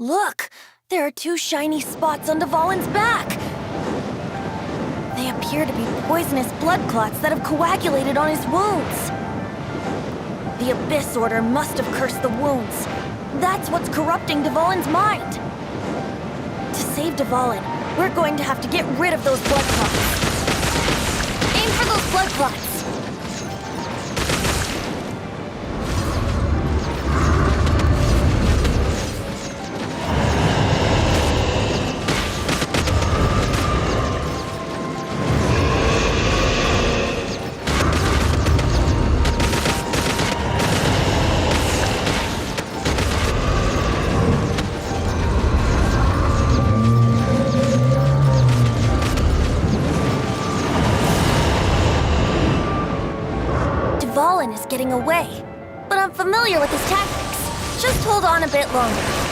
Look! There are two shiny spots on Dvalin's back! They appear to be poisonous blood clots that have coagulated on his wounds. The Abyss Order must have cursed the wounds. That's what's corrupting Dvalin's mind. To save Dvalin, we're going to have to get rid of those blood clots. Aim for those blood clots! Dvalin is getting away, but I'm familiar with his tactics. Just hold on a bit longer.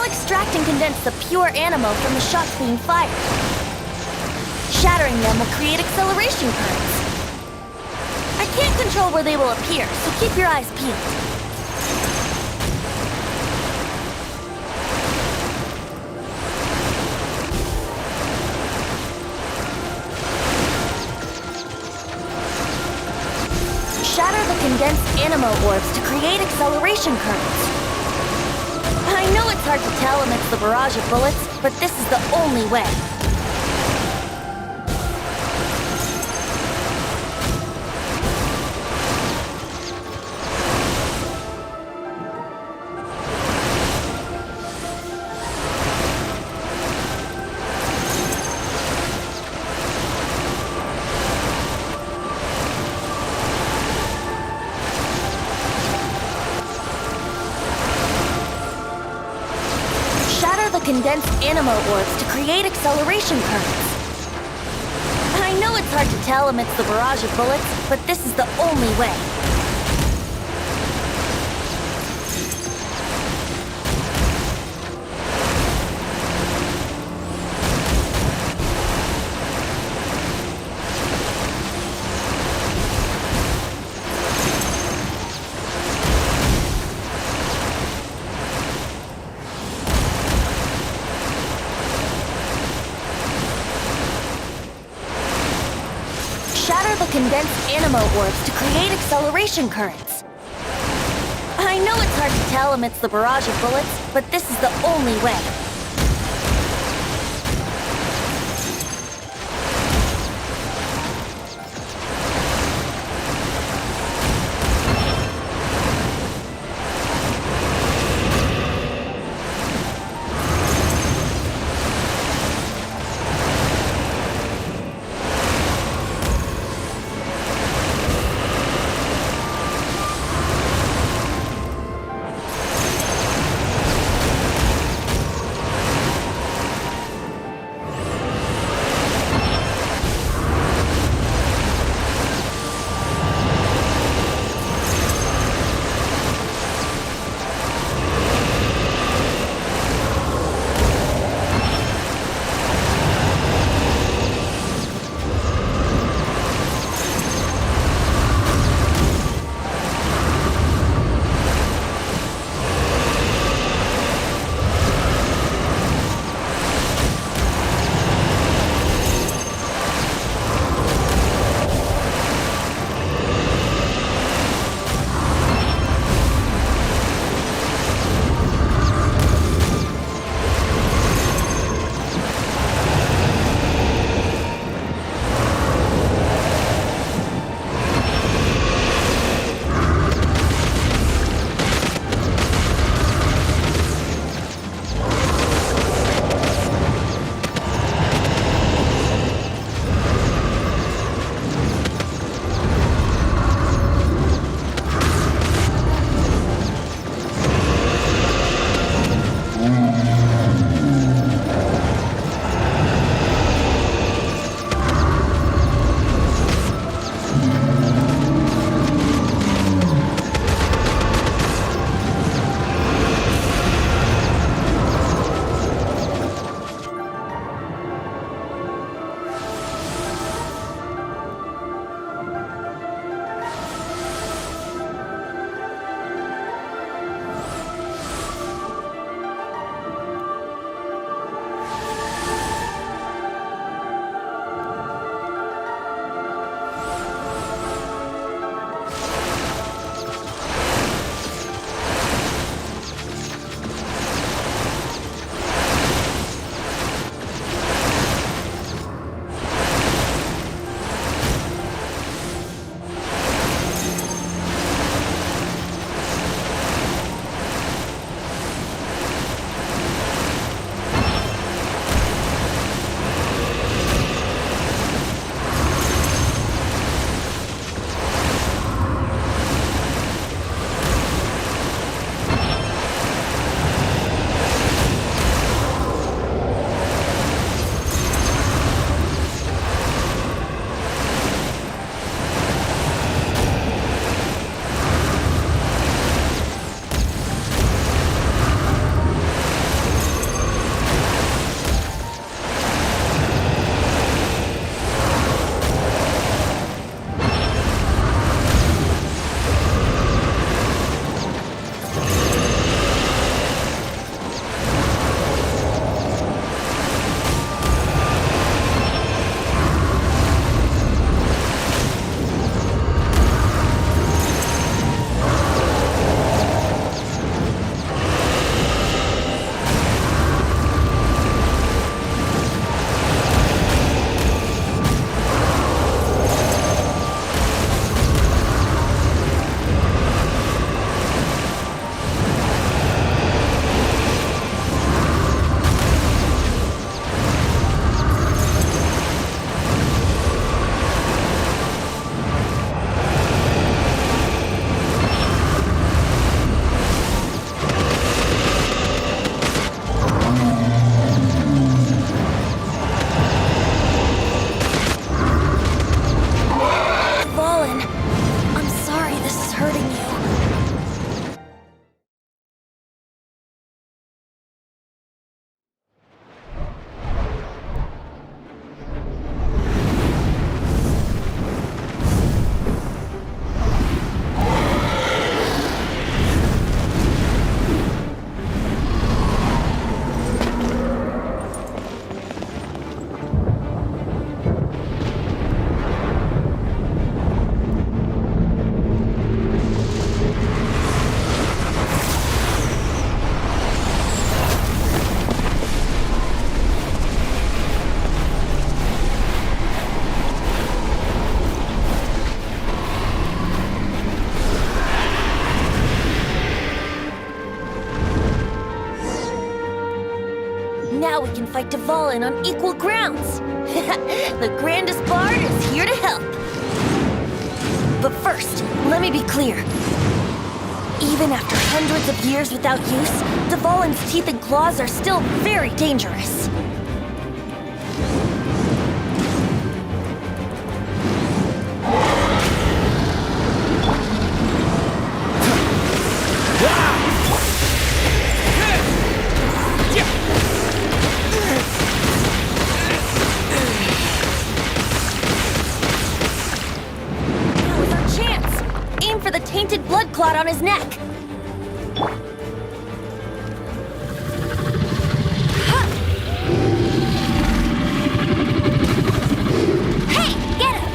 Extract and condense the pure animo from the shots being fired. Shattering them will create acceleration currents. I can't control where they will appear, so keep your eyes peeled. Shatter the condensed animo orbs to create acceleration currents. I know it's hard to tell amidst the barrage of bullets, but this is the only way. Condensed animo orbs to create acceleration currents. I know it's hard to tell amidst the barrage of bullets, but this is the only way. Shatter the condensed animo orbs to create acceleration currents. I know it's hard to tell amidst the barrage of bullets, but this is the only way. fight Dvalin on equal grounds. The grandest bard is here to help. But first, let me be clear. Even after hundreds of years without use, Dvalin's teeth and claws are still very dangerous. Tainted blood clot on his neck. Hey, get him!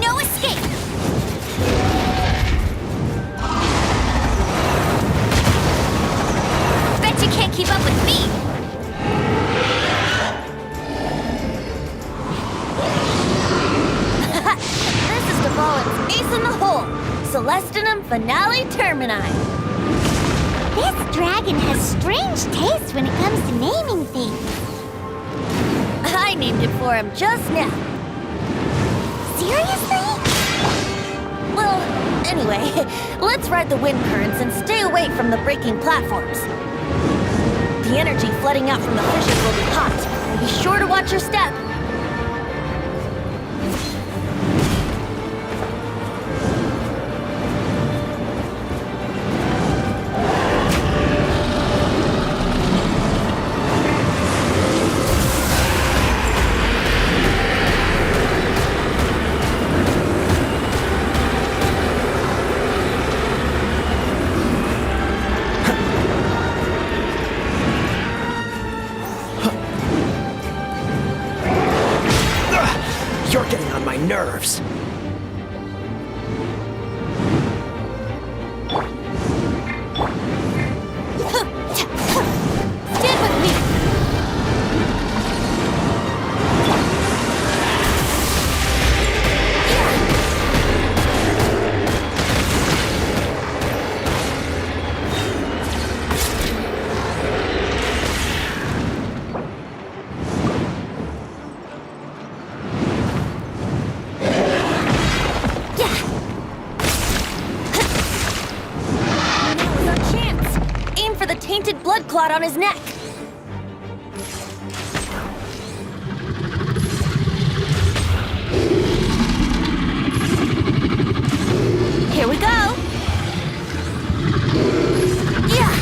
No escape! Bet you can't keep up with me! Ace in the hole! Celestinum Finale Termini! This dragon has strange taste when it comes to naming things. I named it for him just now. Seriously? Well, anyway, let's ride the wind currents and stay away from the breaking platforms. The energy flooding out from the fishes will be hot. Be sure to watch your step. You're getting on my nerves. Stand with me. Tainted blood clot on his neck. Here we go. Yeah.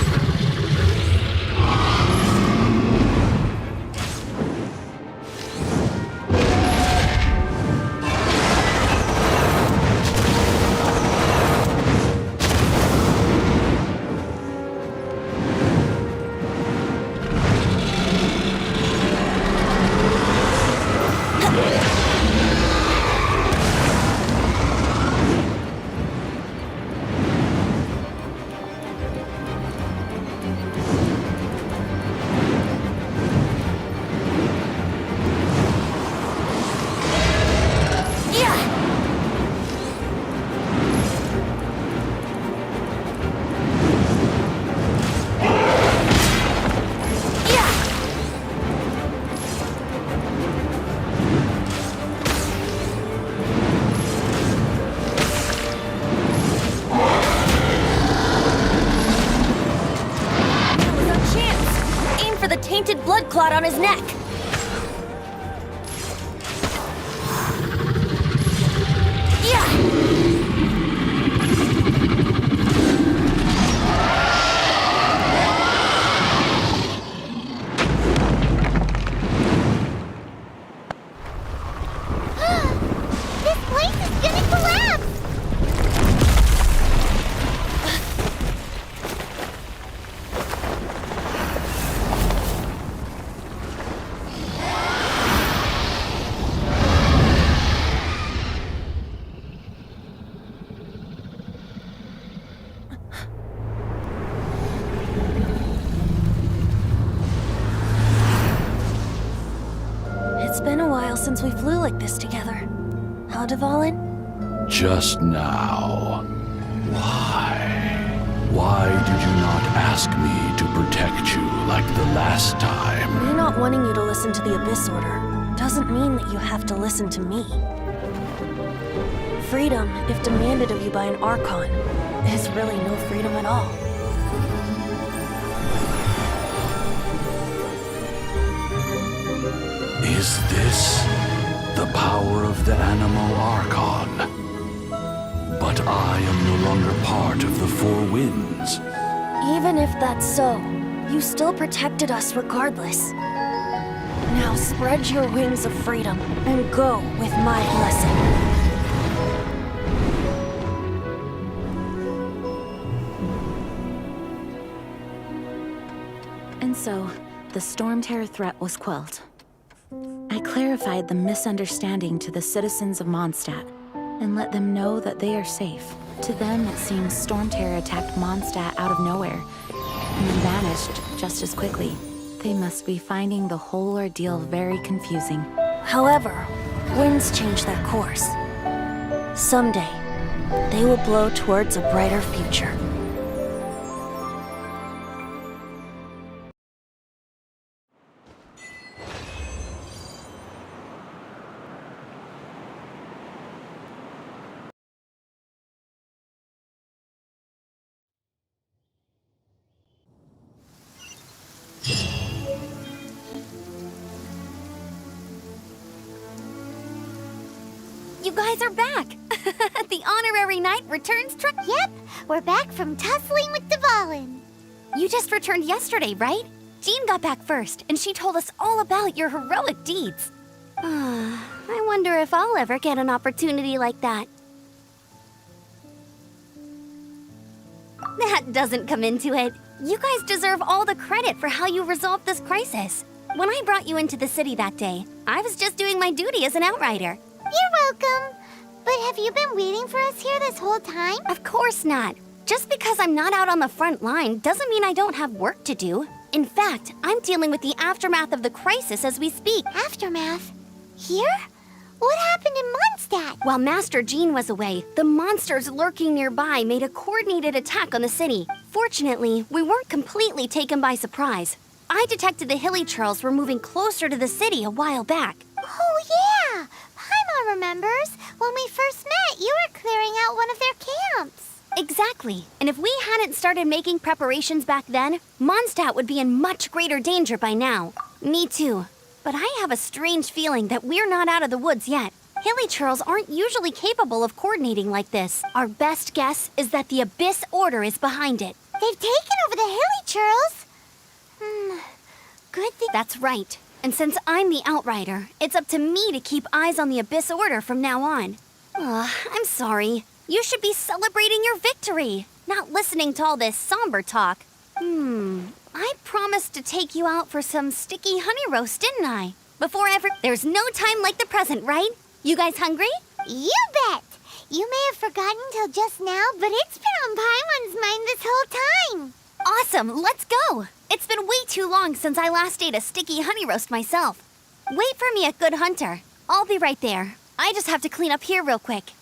Tainted blood clot on his neck. This place is gonna collapse! It's been a while since we flew like this together. Huh, Dvalin? Just now. Why did you not ask me to protect you like the last time? Me not wanting you to listen to the Abyss Order doesn't mean that you have to listen to me. Freedom, if demanded of you by an Archon, is really no freedom at all. Is this the power of the Animal Archon? But I am no longer part of the Four Winds. Even if that's so, you still protected us regardless. Now spread your wings of freedom and go with my blessing. And so, the stormterror threat was quelled. I clarified the misunderstanding to the citizens of Mondstadt and let them know that they are safe. To them, it seems stormterror attacked Mondstadt out of nowhere and then vanished just as quickly. They must be finding the whole ordeal very confusing. However, winds change their course. Someday, they will blow towards a brighter future. You guys are back! The honorary knight returns Yep, we're back from tussling with Dvalin. You just returned yesterday, right? Jean got back first, and she told us all about your heroic deeds. I wonder if I'll ever get an opportunity like that. That doesn't come into it. You guys deserve all the credit for how you resolved this crisis. When I brought you into the city that day, I was just doing my duty as an outrider. You're welcome. But have you been waiting for us here this whole time? Of course not. Just because I'm not out on the front line doesn't mean I don't have work to do. In fact, I'm dealing with the aftermath of the crisis as we speak. Aftermath? Here? What happened in Mondstadt? While Master Jean was away, the monsters lurking nearby made a coordinated attack on the city. Fortunately, we weren't completely taken by surprise. I detected the Hilly Churls were moving closer to the city a while back. Oh, yeah! Paimon remembers. When we first met, you were clearing out one of their camps. Exactly. And if we hadn't started making preparations back then, Mondstadt would be in much greater danger by now. Me too. But I have a strange feeling that we're not out of the woods yet. Hilly Churls aren't usually capable of coordinating like this. Our best guess is that the Abyss Order is behind it. They've taken over the Hilly Churls? Good thing. That's right. And since I'm the Outrider, it's up to me to keep eyes on the Abyss Order from now on. I'm sorry. You should be celebrating your victory, not listening to all this somber talk. I promised to take you out for some sticky honey roast, didn't I? There's no time like the present, right? You guys hungry? You bet! You may have forgotten till just now, but it's been on Paimon's mind this whole time. Awesome, let's go! It's been way too long since I last ate a sticky honey roast myself. Wait for me at Good Hunter. I'll be right there. I just have to clean up here real quick.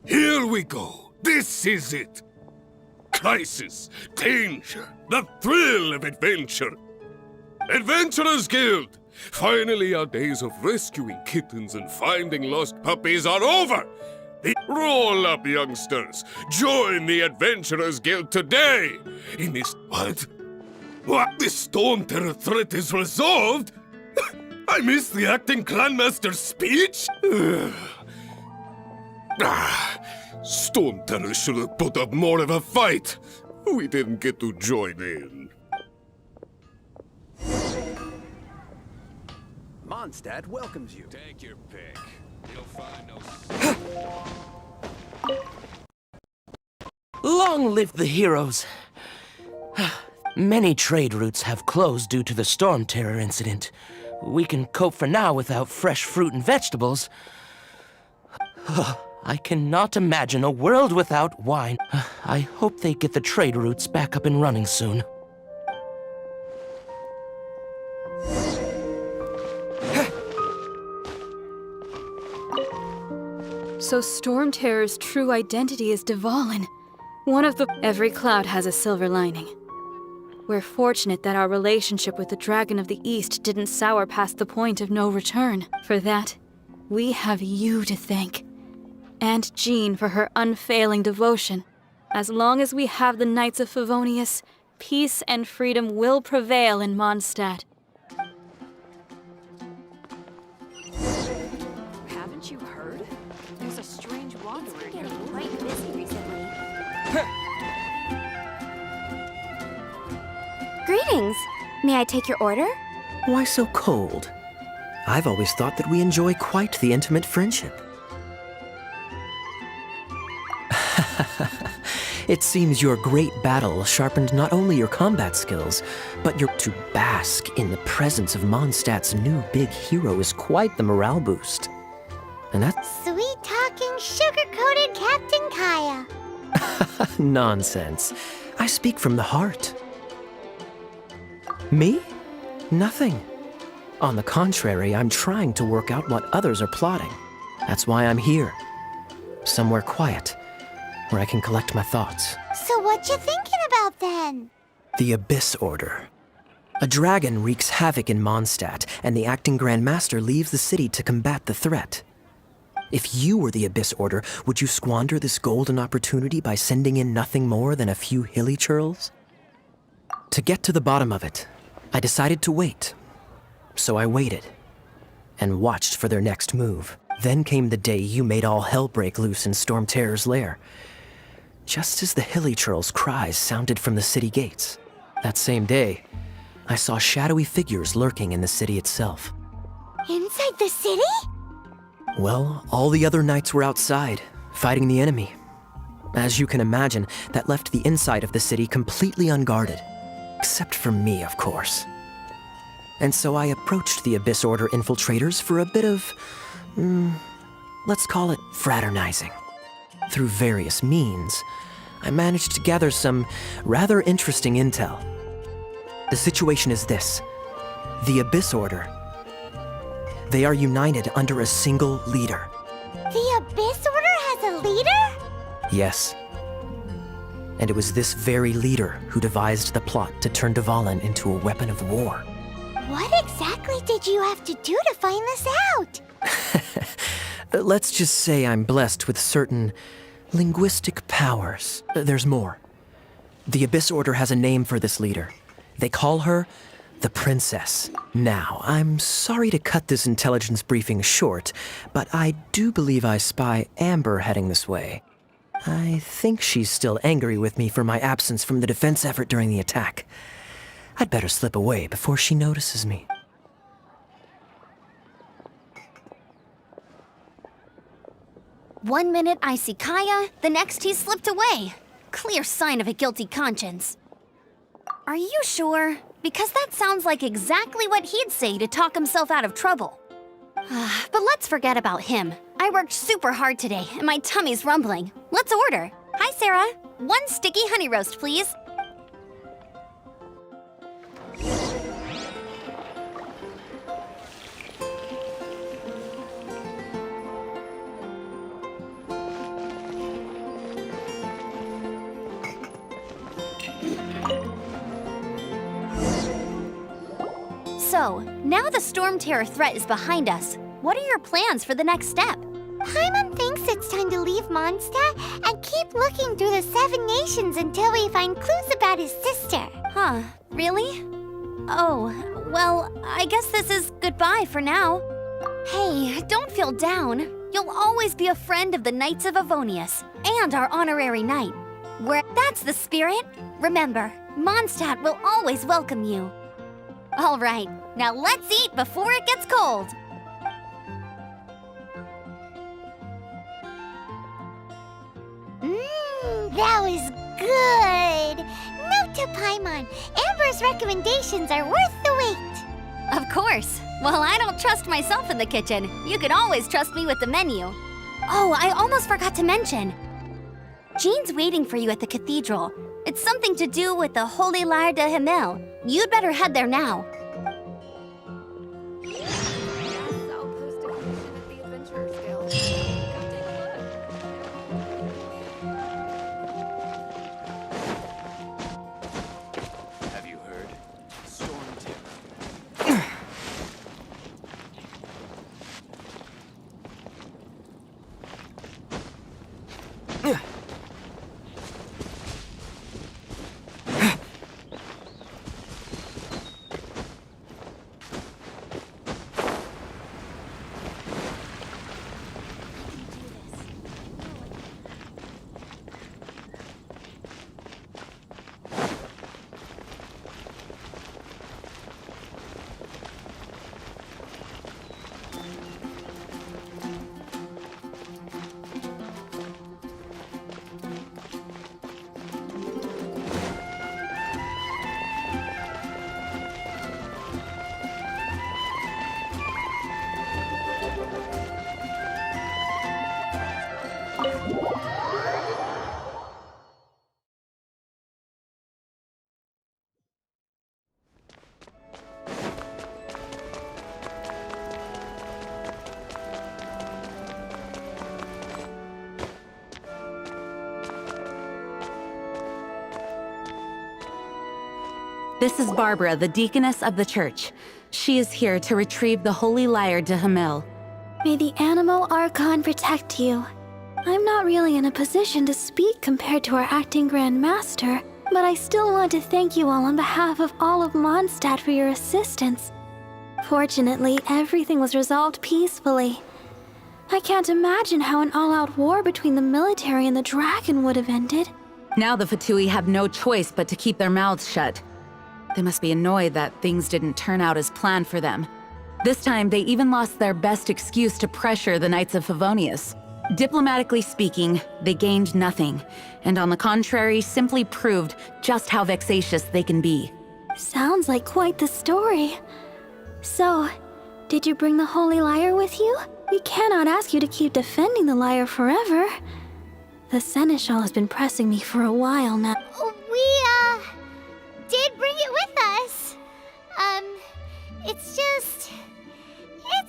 Here we go. This is it. Crisis, danger, the thrill of adventure. Adventurers Guild! Finally, our days of rescuing kittens and finding lost puppies are over! Roll up, youngsters! Join the Adventurers Guild today! In this... What? What? This storm terror threat is resolved? I missed the acting clanmaster's speech? Storm Terror should have put up more of a fight. We didn't get to join in. Mondstadt welcomes you. Take your pick. You'll find no... Long live the heroes! Many trade routes have closed due to the stormterror incident. We can cope for now without fresh fruit and vegetables. I cannot imagine a world without wine. I hope they get the trade routes back up and running soon. So Stormterror's true identity is Dvalin. One of the... Every cloud has a silver lining. We're fortunate that our relationship with the Dragon of the East didn't sour past the point of no return. For that, we have you to thank. And Jean for her unfailing devotion. As long as we have the Knights of Favonius, peace and freedom will prevail in Mondstadt. Haven't you heard? There's a strange wanderer here. Getting quite busy recently. Greetings. May I take your order? Why so cold? I've always thought that we enjoy quite the intimate friendship. It seems your great battle sharpened not only your combat skills, but your to bask in the presence of Mondstadt's new big hero is quite the morale boost. And that's Sweet-talking, sugar-coated Captain Kaya. nonsense. I speak from the heart. Me? Nothing. On the contrary, I'm trying to work out what others are plotting. That's why I'm here. Somewhere quiet, where I can collect my thoughts. So what you thinking about then? The Abyss Order. A dragon wreaks havoc in Mondstadt, and the acting Grand Master leaves the city to combat the threat. If you were the Abyss Order, would you squander this golden opportunity by sending in nothing more than a few hilly churls? To get to the bottom of it, I decided to wait. So I waited, and watched for their next move. Then came the day you made all hell break loose in Stormterror's lair. Just as the hilly churls' cries sounded from the city gates. That same day, I saw shadowy figures lurking in the city itself. Inside the city? Well, all the other knights were outside, fighting the enemy. As you can imagine, that left the inside of the city completely unguarded. Except for me, of course. And so I approached the Abyss Order infiltrators for a bit of, let's call it fraternizing. Through various means, I managed to gather some rather interesting intel. The situation is this. The Abyss Order. They are united under a single leader. The Abyss Order has a leader? Yes. And it was this very leader who devised the plot to turn Dvalin into a weapon of war. What exactly did you have to do to find this out? Let's just say I'm blessed with certain linguistic powers. There's more. The Abyss Order has a name for this leader. They call her the Princess. Now, I'm sorry to cut this intelligence briefing short, but I do believe I spy Amber heading this way. I think she's still angry with me for my absence from the defense effort during the attack. I'd better slip away before she notices me. One minute I see Kaya, the next he slipped away. Clear sign of a guilty conscience. Are you sure? Because that sounds like exactly what he'd say to talk himself out of trouble. But let's forget about him. I worked super hard today, and my tummy's rumbling. Let's order. Hi, Sarah. 1 sticky honey roast, please. So, now the Stormterror threat is behind us. What are your plans for the next step? Paimon thinks it's time to leave Mondstadt and keep looking through the 7 nations until we find clues about his sister. Huh, really? Oh, well, I guess this is goodbye for now. Hey, don't feel down. You'll always be a friend of the Knights of Avonius and our honorary knight. That's the spirit. Remember, Mondstadt will always welcome you. All right, now let's eat before it gets cold. That was good. Note to Paimon, Amber's recommendations are worth the wait. Of course. Well, I don't trust myself in the kitchen. You can always trust me with the menu. Oh, I almost forgot to mention. Jean's waiting for you at the cathedral. It's something to do with the Holy Lyre de Himmel. You'd better head there now. Yes, I'll post a commission at the Adventurers Guild. Come take a look. Have you heard? Stormterror. This is Barbara, the deaconess of the church. She is here to retrieve the Holy Lyre de Himmel. May the Animo Archon protect you. I'm not really in a position to speak compared to our acting Grand Master, but I still want to thank you all on behalf of all of Mondstadt for your assistance. Fortunately, everything was resolved peacefully. I can't imagine how an all-out war between the military and the dragon would have ended. Now the Fatui have no choice but to keep their mouths shut. They must be annoyed that things didn't turn out as planned for them. This time, they even lost their best excuse to pressure the Knights of Favonius. Diplomatically speaking, they gained nothing, and on the contrary, simply proved just how vexatious they can be. Sounds like quite the story. So, did you bring the Holy Lyre with you? We cannot ask you to keep defending the lyre forever. The Seneschal has been pressing me for a while now. We, did bring it with us. It's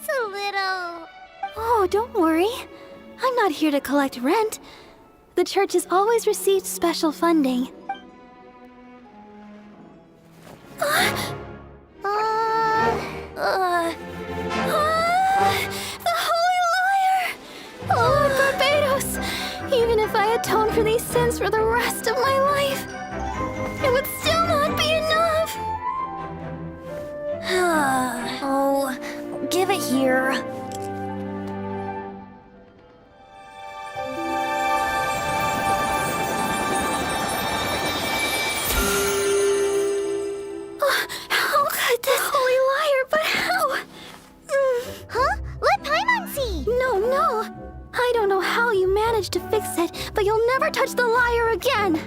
a little... Oh, don't worry. I'm not here to collect rent. The church has always received special funding. The Holy Lyre! Lord Barbados! Even if I atone for these sins for the rest of my life, it would still not be enough! Oh, give it here. How could this Holy Lyre, but how? Huh? Let Paimon see! No. I don't know how you managed to fix it, but you'll never touch the lyre again!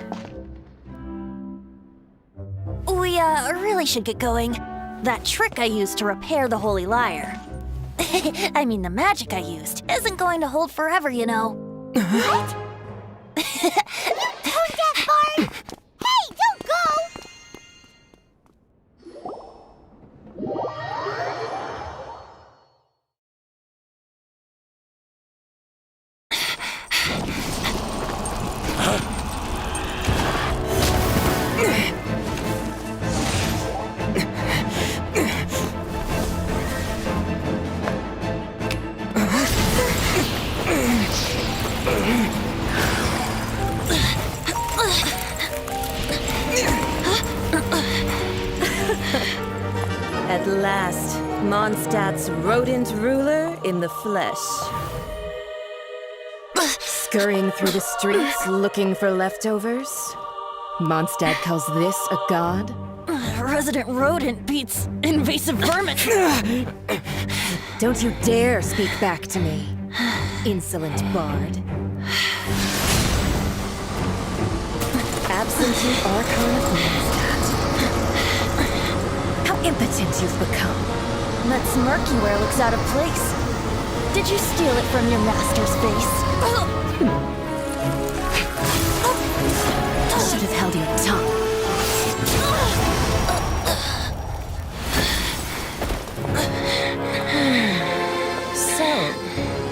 We, really should get going. That trick I used to repair the Holy Lyre. I mean, the magic I used isn't going to hold forever, you know. What? You tone-deaf bard! Hey, don't go! At last, Mondstadt's rodent ruler in the flesh. Scurrying through the streets looking for leftovers? Mondstadt calls this a god? resident rodent beats invasive vermin. Don't you dare speak back to me, insolent bard. Absentee Archon of Mondstadt. How impotent you've become. That smirky wear looks out of place. Did you steal it from your master's face? Should have held your tongue. So,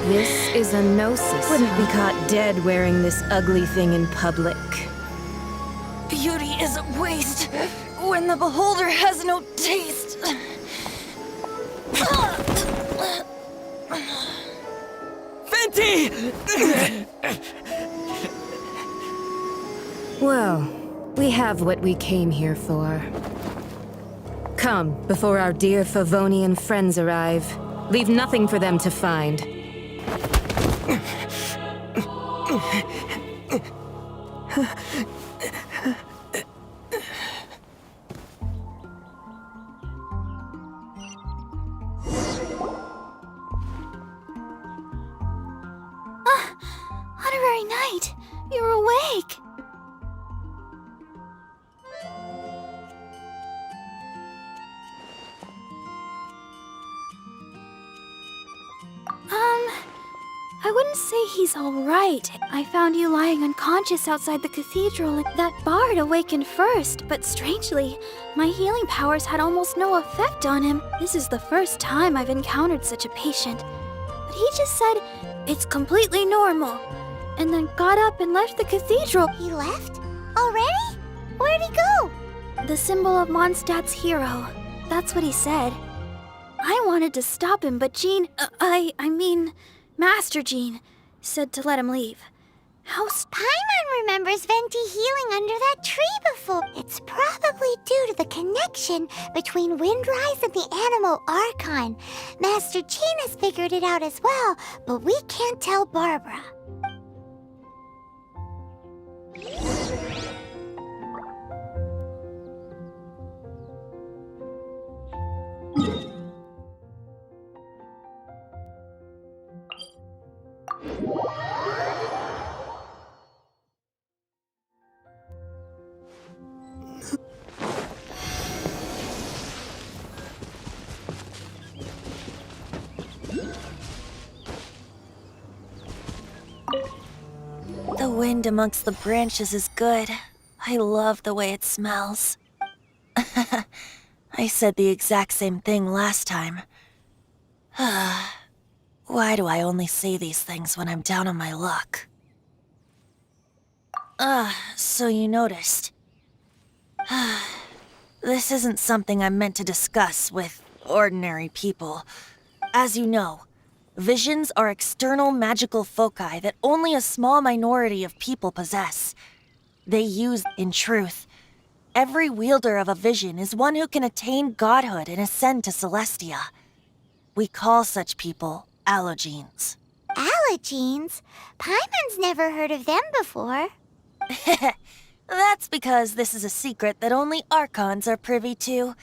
this is a gnosis. Wouldn't be caught dead wearing this ugly thing in public. Beauty is a waste when the beholder has no taste. Fenty! Well, we have what we came here for. Come, before our dear Favonian friends arrive. Leave nothing for them to find. Honorary Knight, you're awake. I wouldn't say he's all right. I found you lying unconscious outside the cathedral, and that bard awakened first, but strangely, my healing powers had almost no effect on him. This is the first time I've encountered such a patient. But he just said, it's completely normal, and then got up and left the cathedral. He left? Already? Where'd he go? The symbol of Mondstadt's hero. That's what he said. I wanted to stop him, but Jean, I mean, Master Jean, said to let him leave. Paimon remembers Venti healing under that tree before. It's probably due to the connection between Windrise and the Animal Archon. Master Jean has figured it out as well, but we can't tell Barbara. The wind amongst the branches is good. I love the way it smells. I said the exact same thing last time. Why do I only say these things when I'm down on my luck? So you noticed. This isn't something I'm meant to discuss with ordinary people. As you know, visions are external magical foci that only a small minority of people possess. They use, in truth, every wielder of a vision is one who can attain godhood and ascend to Celestia. We call such people allogenes. Allogenes? Paimon's never heard of them before. That's because this is a secret that only Archons are privy to.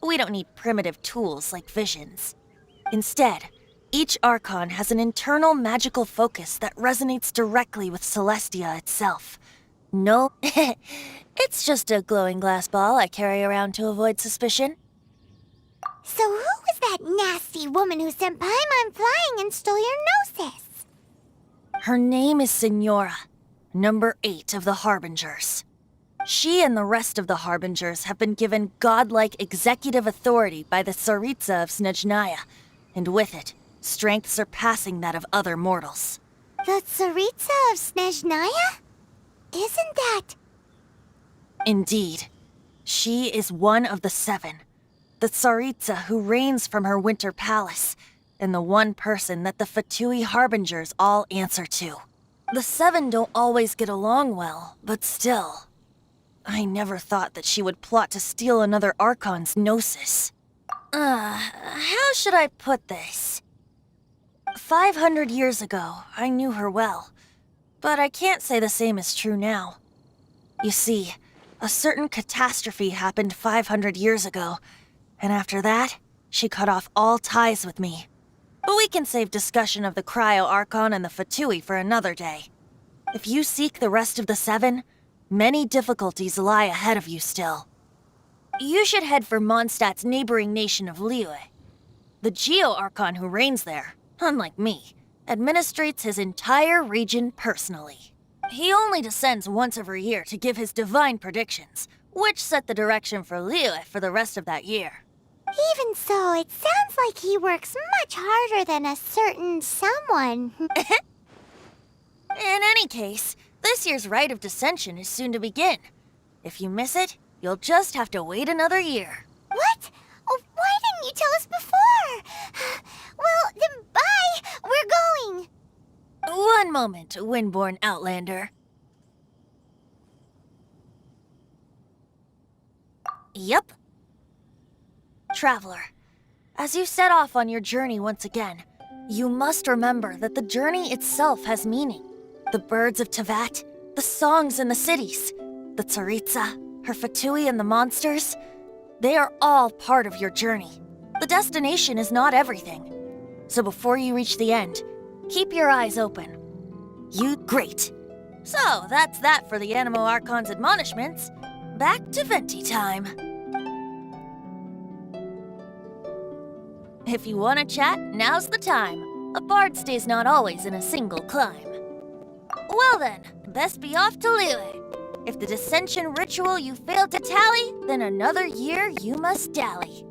We don't need primitive tools like visions. Instead, each Archon has an internal magical focus that resonates directly with Celestia itself. No, it's just a glowing glass ball I carry around to avoid suspicion. So who was that nasty woman who sent Paimon flying and stole your gnosis? Her name is Signora, number 8 of the Harbingers. She and the rest of the Harbingers have been given godlike executive authority by the Tsaritsa of Snezhnaya, and with it, strength surpassing that of other mortals. The Tsaritsa of Snezhnaya? Isn't that... Indeed. She is one of the 7, the Tsaritsa who reigns from her winter palace, and the one person that the Fatui Harbingers all answer to. The 7 don't always get along well, but still. I never thought that she would plot to steal another Archon's gnosis. How should I put this? 500 years ago, I knew her well, but I can't say the same is true now. You see, A certain catastrophe happened 500 years ago, and after that, she cut off all ties with me. But we can save discussion of the Cryo Archon and the Fatui for another day. If you seek the rest of the Seven, many difficulties lie ahead of you still. You should head for Mondstadt's neighboring nation of Liyue. The Geo Archon who reigns there, unlike me, administrates his entire region personally. He only descends once every year to give his divine predictions, which set the direction for Liyue for the rest of that year. Even so, it sounds like he works much harder than a certain someone. In any case, this year's Rite of Descension is soon to begin. If you miss it, you'll just have to wait another year. What? Oh, why didn't you tell us before? Well, then bye! We're going! One moment, Windborn Outlander. Yep. Traveler, as you set off on your journey once again, you must remember that the journey itself has meaning. The birds of Tevat, the songs in the cities, the Tsaritsa, her Fatui and the monsters, they are all part of your journey. The destination is not everything. So before you reach the end, keep your eyes open. Great. So that's that for the Animo Archon's admonishments. Back to Venti time. If you want to chat, now's the time. A bard stays not always in a single climb. Well then, best be off to Liyue. If the dissension ritual you failed to tally, then another year you must dally.